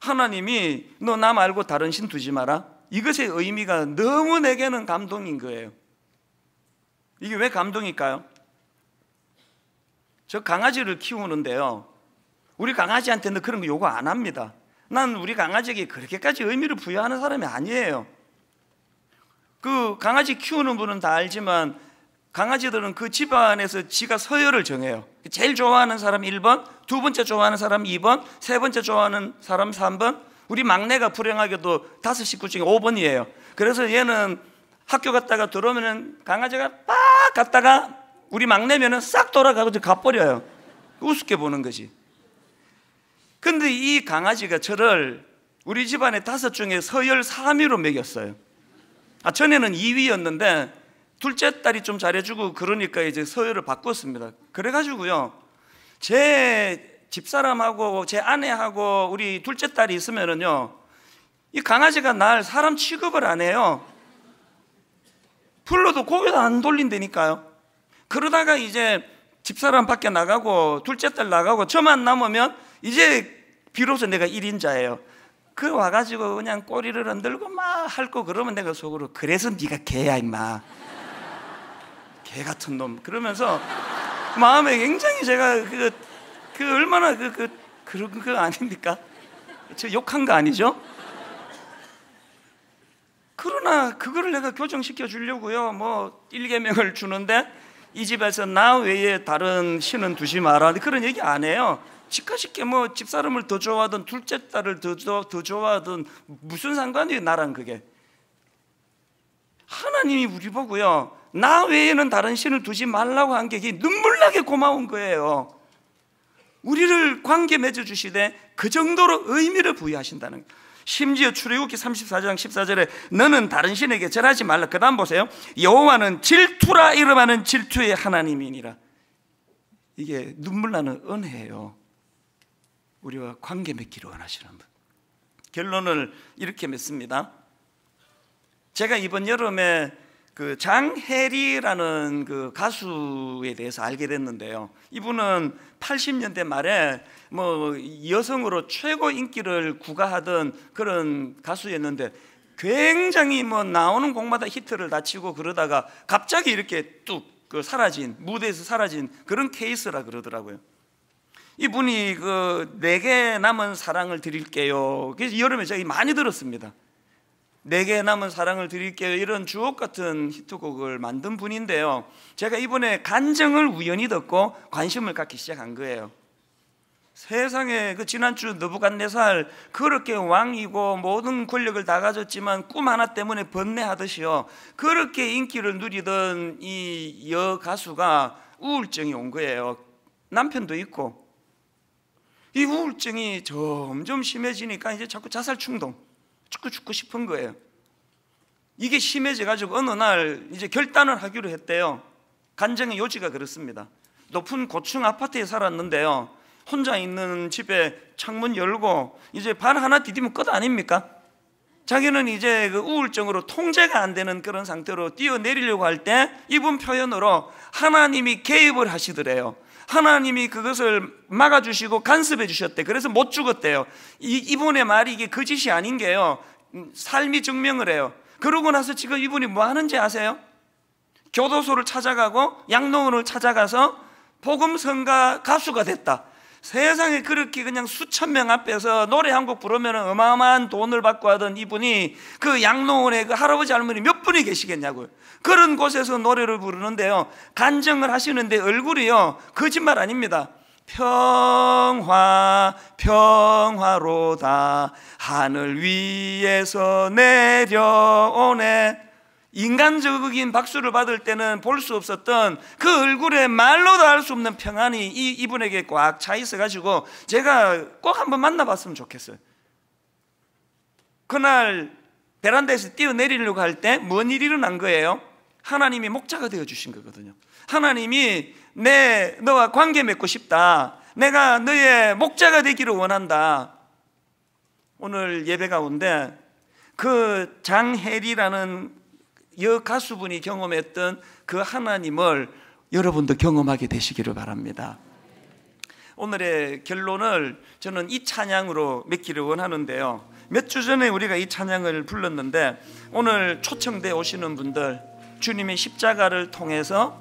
하나님이 너 나 말고 다른 신 두지 마라, 이것의 의미가 너무 내게는 감동인 거예요. 이게 왜 감동일까요? 저 강아지를 키우는데요, 우리 강아지한테는 그런 거 요구 안 합니다. 난 우리 강아지에게 그렇게까지 의미를 부여하는 사람이 아니에요. 그 강아지 키우는 분은 다 알지만 강아지들은 그 집안에서 지가 서열을 정해요. 제일 좋아하는 사람 1번, 두 번째 좋아하는 사람 2번, 세 번째 좋아하는 사람 3번. 우리 막내가 불행하게도 5식구 중에 5번이에요. 그래서 얘는 학교 갔다가 들어오면 강아지가 빡 갔다가 우리 막내면은 싹 돌아가고 가버려요. 우습게 보는 거지. 근데 이 강아지가 저를 우리 집안에 5 중에 서열 3위로 먹였어요. 전에는 2위였는데 둘째 딸이 좀 잘해주고 그러니까 이제 서열을 바꿨습니다. 그래가지고요, 제 집사람하고 제 아내하고 우리 둘째 딸이 있으면은요, 이 강아지가 날 사람 취급을 안 해요. 불러도 고개도 안 돌린다니까요. 그러다가 이제 집사람 밖에 나가고 둘째 딸 나가고 저만 남으면 이제 비로소 내가 1인자예요. 그 와가지고 그냥 꼬리를 흔들고 막 핥고 그러면 내가 속으로, 그래서 네가 개야 임마, 개 같은 놈, 그러면서 마음에 굉장히 제가 그 얼마나 그런 거 아닙니까? 저 욕한 거 아니죠? 그러나 그거를 내가 교정시켜 주려고요, 뭐 1계명을 주는데 이 집에서 나 외에 다른 신은 두지 마라, 그런 얘기 안 해요. 집가쉽게 뭐 집사람을 더 좋아하든 둘째 딸을 더 좋아하든 무슨 상관이에요, 나랑. 그게 하나님이 우리 보고요, 나 외에는 다른 신을 두지 말라고 한 게 눈물나게 고마운 거예요. 우리를 관계 맺어주시되 그 정도로 의미를 부여하신다는 거예요. 심지어 출애굽기 34장 14절에 너는 다른 신에게 절하지 말라. 그 다음 보세요. 여호와는 질투라 이름하는 질투의 하나님이니라. 이게 눈물나는 은혜예요. 우리와 관계 맺기를 원하시는 분. 결론을 이렇게 맺습니다. 제가 이번 여름에 그 장혜리라는 그 가수에 대해서 알게 됐는데요, 이분은 80년대 말에 뭐 여성으로 최고 인기를 구가하던 그런 가수였는데 굉장히 뭐 나오는 곡마다 히트를 다치고 그러다가 갑자기 이렇게 뚝 사라진, 무대에서 사라진 그런 케이스라 그러더라고요. 이분이 그 내게 남은 사랑을 드릴게요, 그래서 여름에 제가 많이 들었습니다. 내게 남은 사랑을 드릴게요, 이런 주옥 같은 히트곡을 만든 분인데요, 제가 이번에 간정을 우연히 듣고 관심을 갖기 시작한 거예요. 세상에, 그 지난주 느부갓네살 그렇게 왕이고 모든 권력을 다 가졌지만 꿈 하나 때문에 번뇌하듯이요, 그렇게 인기를 누리던 이 여가수가 우울증이 온 거예요. 남편도 있고. 이 우울증이 점점 심해지니까 이제 자꾸 자살 충동, 죽고 싶은 거예요. 이게 심해져 가지고 어느 날 이제 결단을 하기로 했대요. 간정의 요지가 그렇습니다. 높은 고층 아파트에 살았는데요, 혼자 있는 집에 창문 열고 이제 발 하나 디디면 끝 아닙니까? 자기는 이제 그 우울증으로 통제가 안 되는 그런 상태로 뛰어내리려고 할 때 이분 표현으로 하나님이 개입을 하시더래요. 하나님이 그것을 막아주시고 간섭해 주셨대. 그래서 못 죽었대요. 이분의 말이 이게 거짓이 아닌 게요, 삶이 증명을 해요. 그러고 나서 지금 이분이 뭐 하는지 아세요? 교도소를 찾아가고 양로원을 찾아가서 복음성가 가수가 됐다. 세상에, 그렇게 그냥 수천 명 앞에서 노래 한 곡 부르면 어마어마한 돈을 받고 하던 이분이 그 양로원에 그 할아버지 할머니 몇 분이 계시겠냐고요. 그런 곳에서 노래를 부르는데요, 간정을 하시는데 얼굴이요, 거짓말 아닙니다. 평화 평화로다 하늘 위에서 내려오네. 인간적인 박수를 받을 때는 볼 수 없었던 그 얼굴에 말로도 할 수 없는 평안이 이분에게 꽉 차 있어가지고 제가 꼭 한번 만나봤으면 좋겠어요. 그날 베란다에서 뛰어내리려고 할 때 뭔 일이 일어난 거예요? 하나님이 목자가 되어주신 거거든요. 하나님이 너와 관계 맺고 싶다, 내가 너의 목자가 되기를 원한다. 오늘 예배 가운데 그 장혜리라는 여가수분이 경험했던 그 하나님을 여러분도 경험하게 되시기를 바랍니다. 오늘의 결론을 저는 이 찬양으로 맺기를 원하는데요, 몇 주 전에 우리가 이 찬양을 불렀는데 오늘 초청되어 오시는 분들, 주님의 십자가를 통해서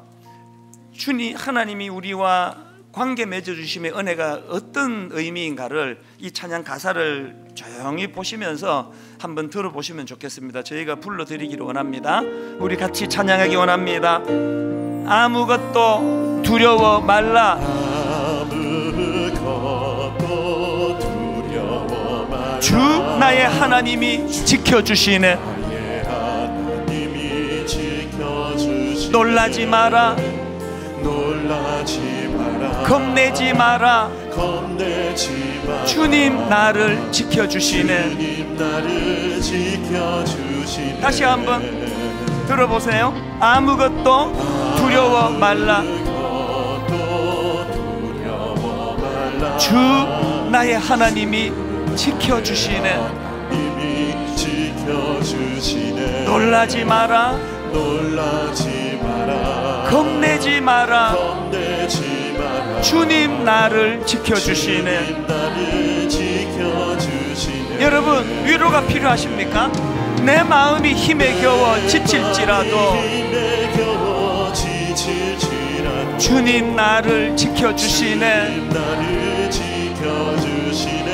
하나님이 우리와 관계 맺어주심의 은혜가 어떤 의미인가를 이 찬양 가사를 조용히 보시면서 한번 들어보시면 좋겠습니다. 저희가 불러드리기를 원합니다. 우리 같이 찬양하기 원합니다. 아무것도 두려워 말라. 아무것도 두려워 말라. 주 나의 하나님이 지켜주시네. 하나님이 지켜주시네. 놀라지 마라. 놀라지 마라. 겁내지 마라. 겁내지 마라. 주님 나를 지켜주시네. 주님 나를 지켜주시네. 다시 한번 들어보세요. 아무것도 두려워 말라. 아무것도 두려워 말라. 주 나의 하나님이 지켜주시네. 하나님이 지켜주시네. 놀라지 마라. 놀라지 마라. 겁내지 마라. 겁내지 마라. 주님 나를 지켜주시네. 주님 나를 지켜주시네. 여러분 위로가 필요하십니까? 내 마음이 힘에 겨워 지칠지라도 힘에 겨워 지칠지라도 주님 나를 지켜주시네. 주님 나를 지켜주시네.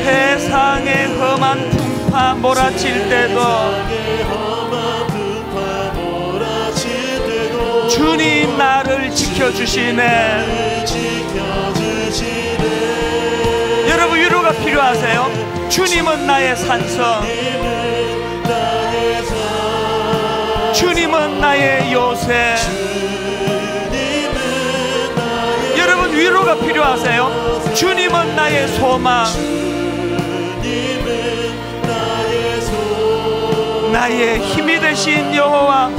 세상의 험한 풍파 몰아칠 때도 세상의 험한 풍파 몰아칠 때도 주님 나를 지켜주시네. 지켜주시네. 여러분 위로가 필요하세요? 주님은 나의 산성, 주님은 나의 요새. 여러분 위로가 필요하세요? 주님은 나의 소망, 나의 힘이 되신 여호와.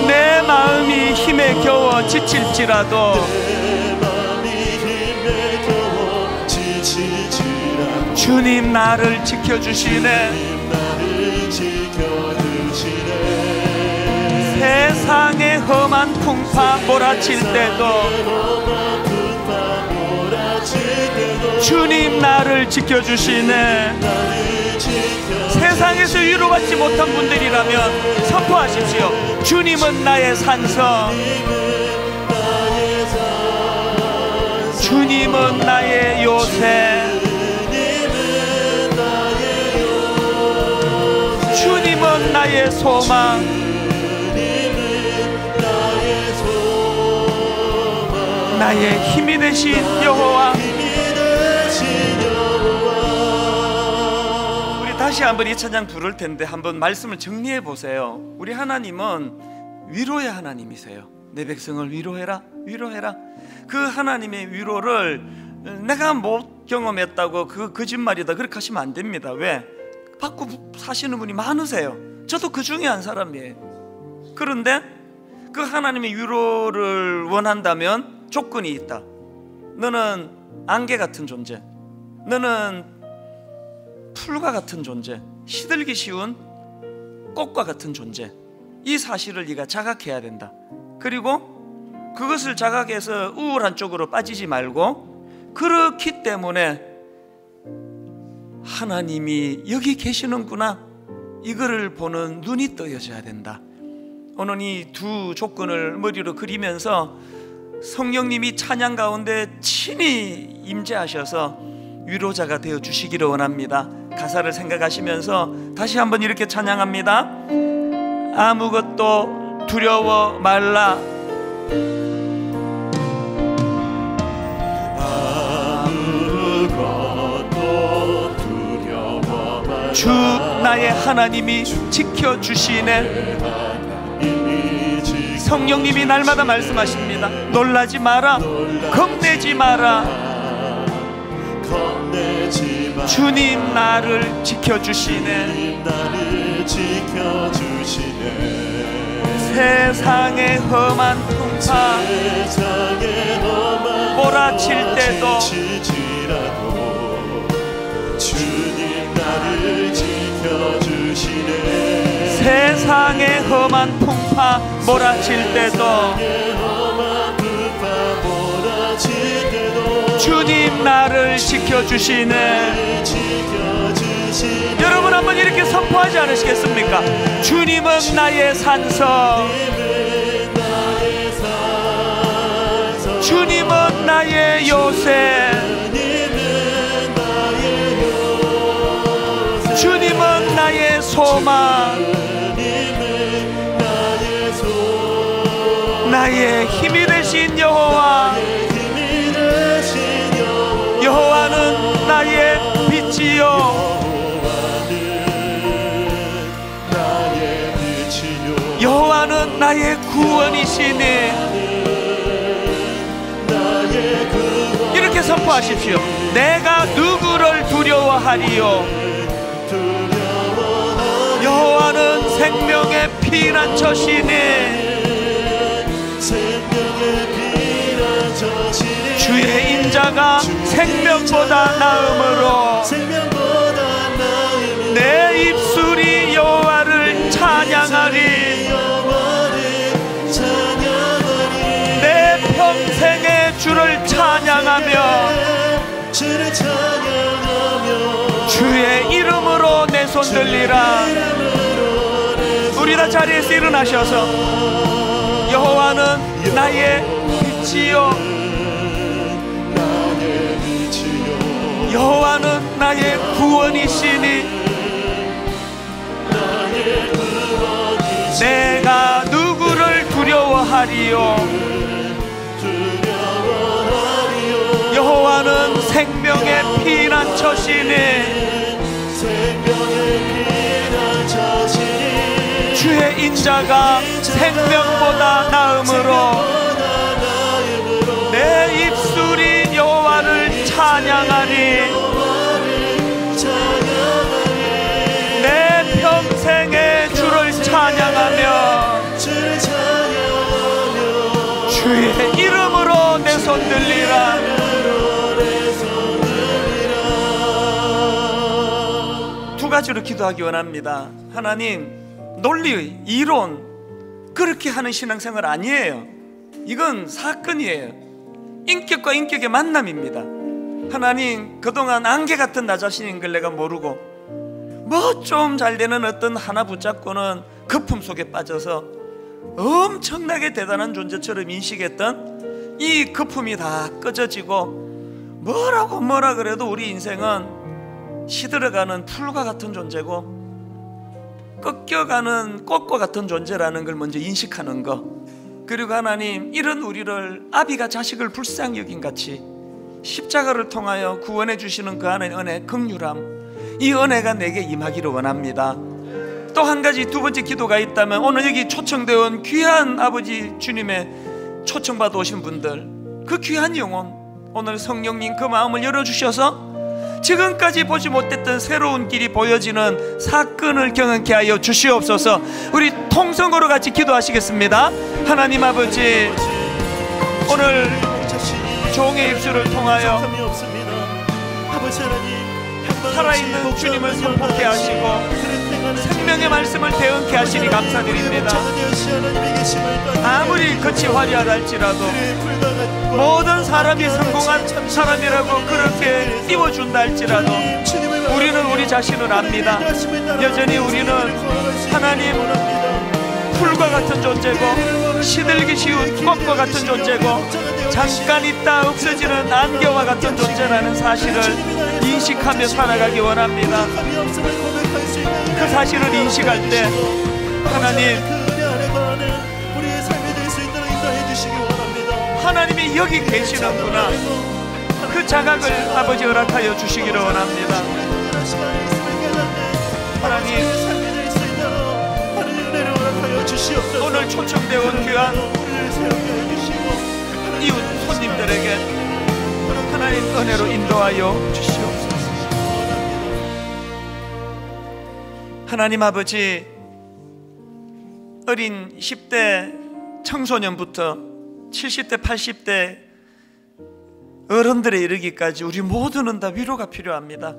내 마음이 힘에 겨워 지칠지라도 주님 나를 지켜주시네. 세상의 험한 풍파 몰아칠 때도 주님 나를 지켜주시네. 세상에서 위로받지 못한 분들이라면 선포하십시오. 주님은 나의 산성, 주님은 나의 요새, 주님은 나의 소망, 나의 힘이 되신 여호와. 우리 다시 한번 이 찬양 부를 텐데 한번 말씀을 정리해 보세요. 우리 하나님은 위로의 하나님이세요. 내 백성을 위로해라, 위로해라. 그 하나님의 위로를 내가 못 경험했다고 그 거짓말이다 그렇게 하시면 안 됩니다. 왜? 받고 사시는 분이 많으세요. 저도 그 중에 한 사람이에요. 그런데 그 하나님의 위로를 원한다면 조건이 있다. 너는 안개 같은 존재, 너는 풀과 같은 존재, 시들기 쉬운 꽃과 같은 존재. 이 사실을 네가 자각해야 된다. 그리고 그것을 자각해서 우울한 쪽으로 빠지지 말고, 그렇기 때문에 하나님이 여기 계시는구나, 이거를 보는 눈이 떠여져야 된다. 오늘 이 두 조건을 머리로 그리면서 성령님이 찬양 가운데 친히 임재하셔서 위로자가 되어 주시기를 원합니다. 가사를 생각하시면서 다시 한번 이렇게 찬양합니다. 아무것도 두려워 말라. 아무것도 두려워 말라. 주 나의 하나님이 지켜주시네. 성령님이 날마다 말씀하십니다. 놀라지 마라, 겁내지 마라. 주님 나를 지켜주시네. 세상의 험한 풍파 몰아칠 때도 주님 나를 지켜주시네. 세상의 험한 풍파 몰아칠 때도 주님 나를 지켜주시네. 여러분 한번 이렇게 선포하지 않으시겠습니까? 주님은 나의 산성, 나의 요새, 주님은 나의 소망, 나의 힘이 되신 여호와, 여호와는 나의 빛이요, 여호와는 나의 구원이시니. 이렇게 선포하십시오. 내가 누구를 두려워하리요? 여호와는 생명의 피난처시니. 주의 인자가 생명보다 나음으로 내 입술이 여호와를 찬양하리. 내 평생의 주를 찬양하며 주의 이름으로 내 손 들리라. 우리 다 자리에서 일어나셔서 여호와는 나의 빛이요, 여호와는 나의 구원이시니. 내가 누구를 두려워하리요? 여호와는 생명의 피난처시니. 주의 인자가 생명보다 나음으로 내 입술이 여호와를 찬양하니. 내 평생의 주를 찬양하며 주의 이름으로 내 손 들리라. 두 가지로 기도하기 원합니다. 하나님, 논리, 이론 그렇게 하는 신앙생활 아니에요. 이건 사건이에요. 인격과 인격의 만남입니다. 하나님, 그동안 안개 같은 나 자신인 걸 내가 모르고 뭐 좀 잘 되는 어떤 하나 붙잡고는 거품 속에 빠져서 엄청나게 대단한 존재처럼 인식했던 이 거품이 다 꺼져지고 뭐라 그래도 우리 인생은 시들어가는 풀과 같은 존재고 꺾여가는 꽃과 같은 존재라는 걸 먼저 인식하는 것. 그리고 하나님, 이런 우리를 아비가 자식을 불쌍히 여긴 같이 십자가를 통하여 구원해 주시는 그 안의 은혜, 긍휼함, 이 은혜가 내게 임하기를 원합니다. 또 한 가지, 두 번째 기도가 있다면, 오늘 여기 초청되어 온 귀한 아버지 주님의 초청받아 오신 분들, 그 귀한 영혼, 오늘 성령님 그 마음을 열어주셔서 지금까지 보지 못했던 새로운 길이 보여지는 사건을 경험케 하여 주시옵소서. 우리 통성으로 같이 기도하시겠습니다. 하나님 아버지, 오늘 종의 입술을 통하여 살아있는 주님을 선포케 하시고 생명의 말씀을 대언케 하시니 감사드립니다. 아무리 끝이 화려하다 할지라도 모든 사람이 성공한 사람이라고 그렇게 띄워준다 할지라도 우리는 우리 자신을 압니다. 여전히 우리는 하나님 풀과 같은 존재고 시들기 쉬운 꽃과 같은 존재고 잠깐 있다 없어지는 안개와 같은 존재라는 사실을 인식하며 살아가기 원합니다. 그 사실을 인식할 때 하나님, 하나님이 여기 계시는구나, 그 자각을 아버지 허락하여 주시기를 원합니다. 하나님, 오늘 초청되어 온 귀한 이웃 손님들에게 하나님 은혜로 인도하여 주시옵소서. 하나님 아버지, 어린 10대 청소년부터 70대 80대 어른들에 이르기까지 우리 모두는 다 위로가 필요합니다.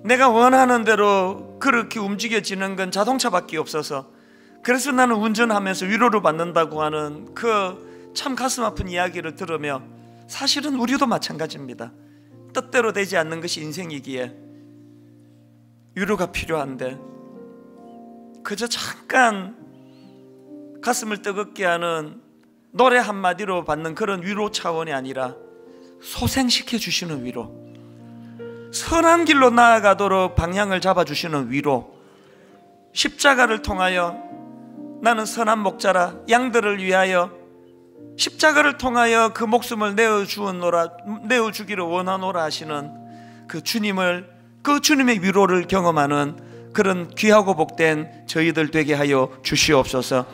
내가 원하는 대로 그렇게 움직여지는 건 자동차밖에 없어서, 그래서 나는 운전하면서 위로를 받는다고 하는 그 참 가슴 아픈 이야기를 들으며, 사실은 우리도 마찬가지입니다. 뜻대로 되지 않는 것이 인생이기에 위로가 필요한데, 그저 잠깐 가슴을 뜨겁게 하는 노래 한마디로 받는 그런 위로 차원이 아니라 소생시켜 주시는 위로, 선한 길로 나아가도록 방향을 잡아주시는 위로, 십자가를 통하여 나는 선한 목자라 양들을 위하여 십자가를 통하여 그 목숨을 내어주기를 원하노라 하시는 그 주님을, 그 주님의 위로를 경험하는 그런 귀하고 복된 저희들 되게 하여 주시옵소서.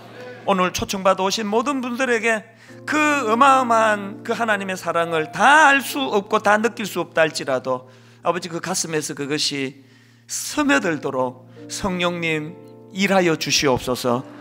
오늘 초청받아 오신 모든 분들에게 그 어마어마한 그 하나님의 사랑을 다 알 수 없고 다 느낄 수 없다 할지라도 아버지 그 가슴에서 그것이 스며들도록 성령님 일하여 주시옵소서.